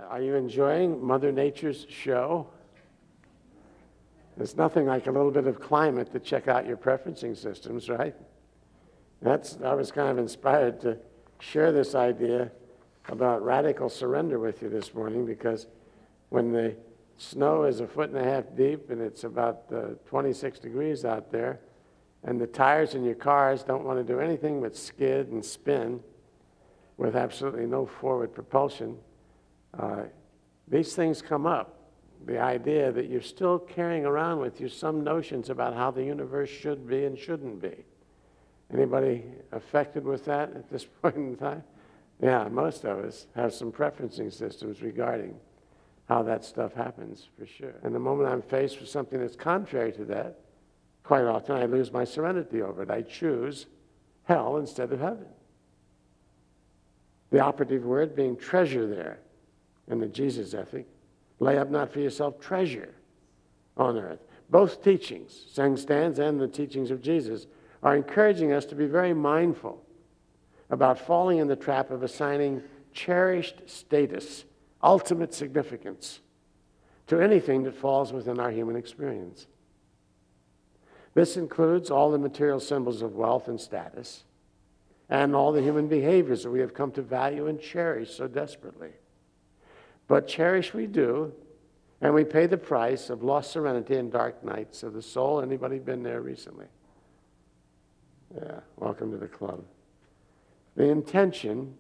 Are you enjoying Mother Nature's show? There's nothing like a little bit of climate to check out your preferencing systems, right? I was kind of inspired to share this idea about radical surrender with you this morning, because when the snow is 1.5 feet deep and it's about 26 degrees out there, and the tires in your cars don't want to do anything but skid and spin with absolutely no forward propulsion, these things come up. The idea that you're still carrying around with you some notions about how the universe should be and shouldn't be. Anybody affected with that at this point in time? Yeah, most of us have some preferencing systems regarding how that stuff happens, for sure. And the moment I'm faced with something that's contrary to that, quite often I lose my serenity over it. I choose hell instead of heaven. The operative word being treasure there in the Jesus ethic. Lay up not for yourself treasure on earth. Both teachings, Seng Stan's and the teachings of Jesus, are encouraging us to be very mindful about falling in the trap of assigning cherished status, ultimate significance, to anything that falls within our human experience. This includes all the material symbols of wealth and status, and all the human behaviors that we have come to value and cherish so desperately. But cherish we do, and we pay the price of lost serenity and dark nights of the soul. Anybody been there recently? Yeah, welcome to the club. The intention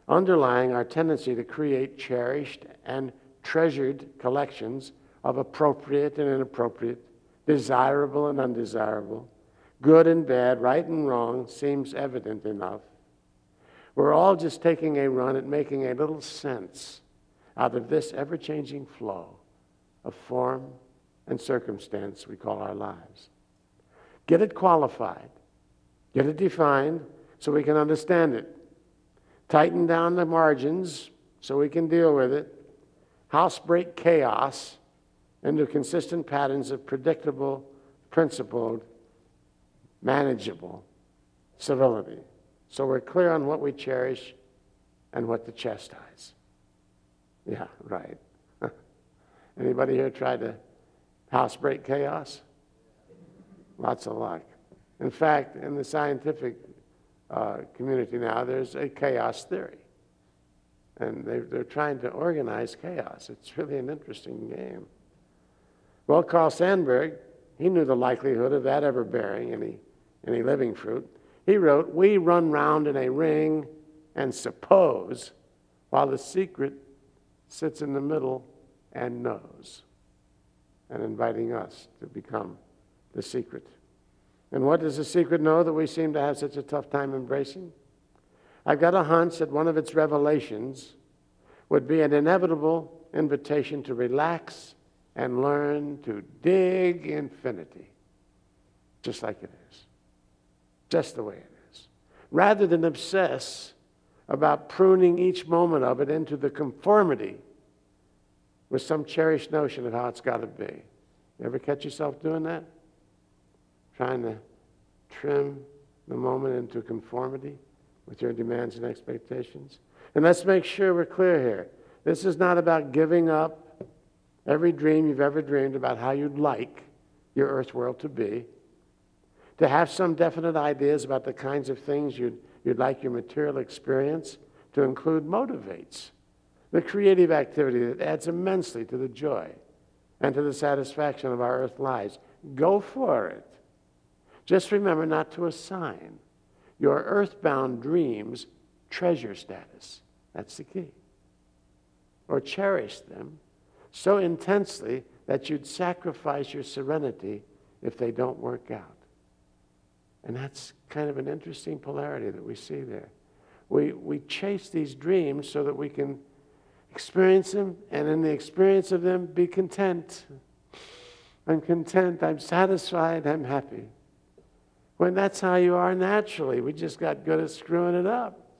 underlying our tendency to create cherished and treasured collections of appropriate and inappropriate, desirable and undesirable, good and bad, right and wrong, seems evident enough. We're all just taking a run at making a little sense out of this ever-changing flow of form and circumstance we call our lives. Get it qualified. Get it defined so we can understand it. Tighten down the margins so we can deal with it. Housebreak chaos into consistent patterns of predictable, principled, manageable civility. So we're clear on what we cherish and what to chastise. Yeah, right. Anybody here tried to housebreak chaos? Lots of luck. In fact, in the scientific community now, there's a chaos theory. And they're trying to organize chaos. It's really an interesting game. Well, Carl Sandburg, he knew the likelihood of that ever bearing any living fruit. He wrote, "We run round in a ring and suppose, while the secret sits in the middle and knows," and inviting us to become the secret. And what does the secret know that we seem to have such a tough time embracing? I've got a hunch that one of its revelations would be an inevitable invitation to relax and learn to dig infinity, just like it is, just the way it is, rather than obsess about pruning each moment of it into the conformity with some cherished notion of how it's got to be. You ever catch yourself doing that? Trying to trim the moment into conformity with your demands and expectations? And let's make sure we're clear here. This is not about giving up every dream you've ever dreamed about how you'd like your earth world to be, to have some definite ideas about the kinds of things you'd like your material experience to include motivates the creative activity that adds immensely to the joy and to the satisfaction of our earth lives. Go for it. Just remember not to assign your earthbound dreams treasure status. That's the key. Or cherish them so intensely that you'd sacrifice your serenity if they don't work out. And that's kind of an interesting polarity that we see there. We chase these dreams so that we can experience them, and in the experience of them, be content. I'm content, I'm satisfied, I'm happy. When that's how you are naturally, we just got good at screwing it up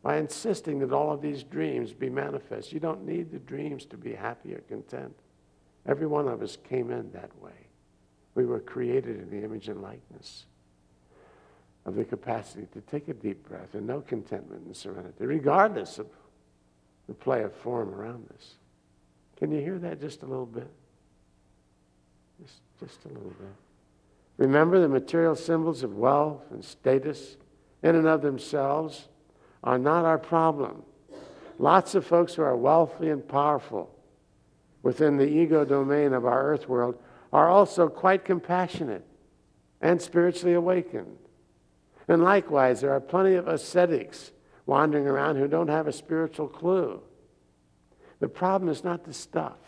by insisting that all of these dreams be manifest. You don't need the dreams to be happy or content. Every one of us came in that way. We were created in the image and likeness of the capacity to take a deep breath and know contentment and serenity, regardless of the play of form around us. Can you hear that just a little bit? Just a little bit. Remember, the material symbols of wealth and status in and of themselves are not our problem. Lots of folks who are wealthy and powerful within the ego domain of our earth world are also quite compassionate and spiritually awakened. And likewise, there are plenty of ascetics wandering around who don't have a spiritual clue. The problem is not the stuff.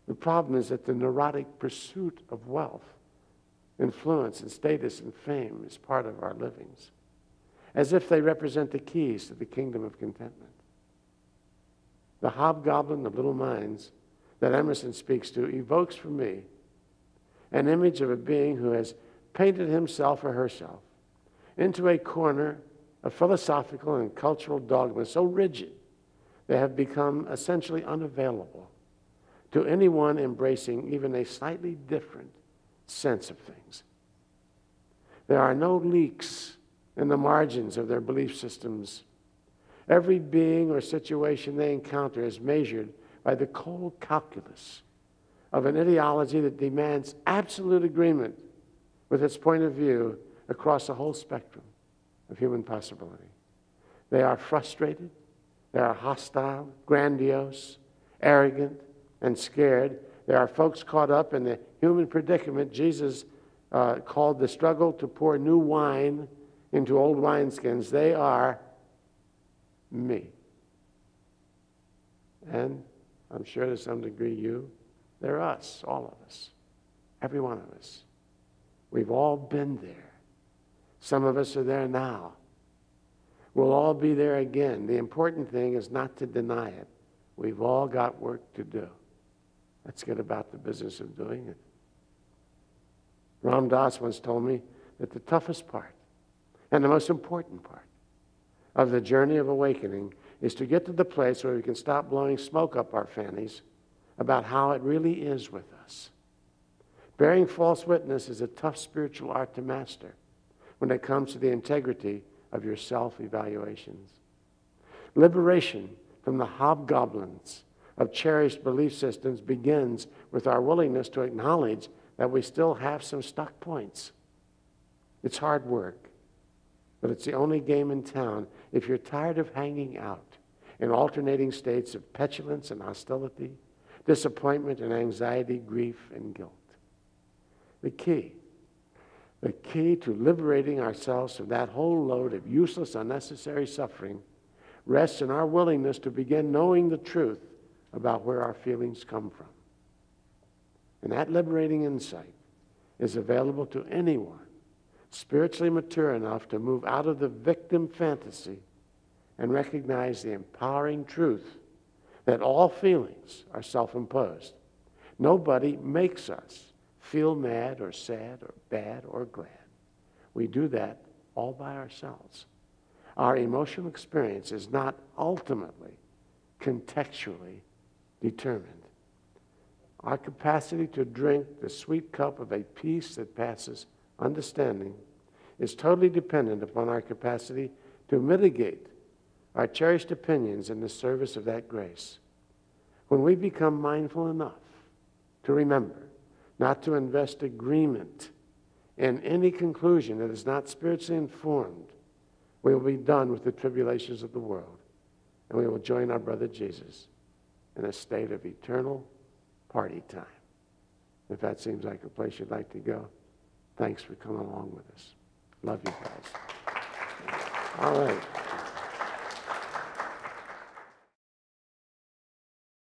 The problem is that the neurotic pursuit of wealth, influence, and status and fame is part of our livings, as if they represent the keys to the kingdom of contentment. The hobgoblin of little minds that Emerson speaks to evokes for me an image of a being who has painted himself or herself into a corner of philosophical and cultural dogma so rigid they have become essentially unavailable to anyone embracing even a slightly different sense of things. There are no leaks in the margins of their belief systems. Every being or situation they encounter is measured by the cold calculus of an ideology that demands absolute agreement with its point of view across the whole spectrum of human possibility. They are frustrated, they are hostile, grandiose, arrogant, and scared. There are folks caught up in the human predicament Jesus called the struggle to pour new wine into old wineskins. They are me. And I'm sure to some degree you. They're us, all of us, every one of us. We've all been there. Some of us are there now. We'll all be there again. The important thing is not to deny it. We've all got work to do. Let's get about the business of doing it. Ram Dass once told me that the toughest part and the most important part of the journey of awakening is to get to the place where we can stop blowing smoke up our fannies about how it really is with us. Bearing false witness is a tough spiritual art to master when it comes to the integrity of your self-evaluations. Liberation from the hobgoblins of cherished belief systems begins with our willingness to acknowledge that we still have some stuck points. It's hard work, but it's the only game in town if you're tired of hanging out in alternating states of petulance and hostility, disappointment and anxiety, grief and guilt. The key to liberating ourselves from that whole load of useless, unnecessary suffering rests in our willingness to begin knowing the truth about where our feelings come from. And that liberating insight is available to anyone spiritually mature enough to move out of the victim fantasy and recognize the empowering truth that all feelings are self-imposed. Nobody makes us feel mad or sad or bad or glad. We do that all by ourselves. Our emotional experience is not ultimately contextually determined. Our capacity to drink the sweet cup of a peace that passes understanding is totally dependent upon our capacity to mitigate our cherished opinions in the service of that grace. When we become mindful enough to remember not to invest agreement in any conclusion that is not spiritually informed, we will be done with the tribulations of the world, and we will join our brother Jesus in a state of eternal party time. If that seems like a place you'd like to go, thanks for coming along with us. Love you guys. All right.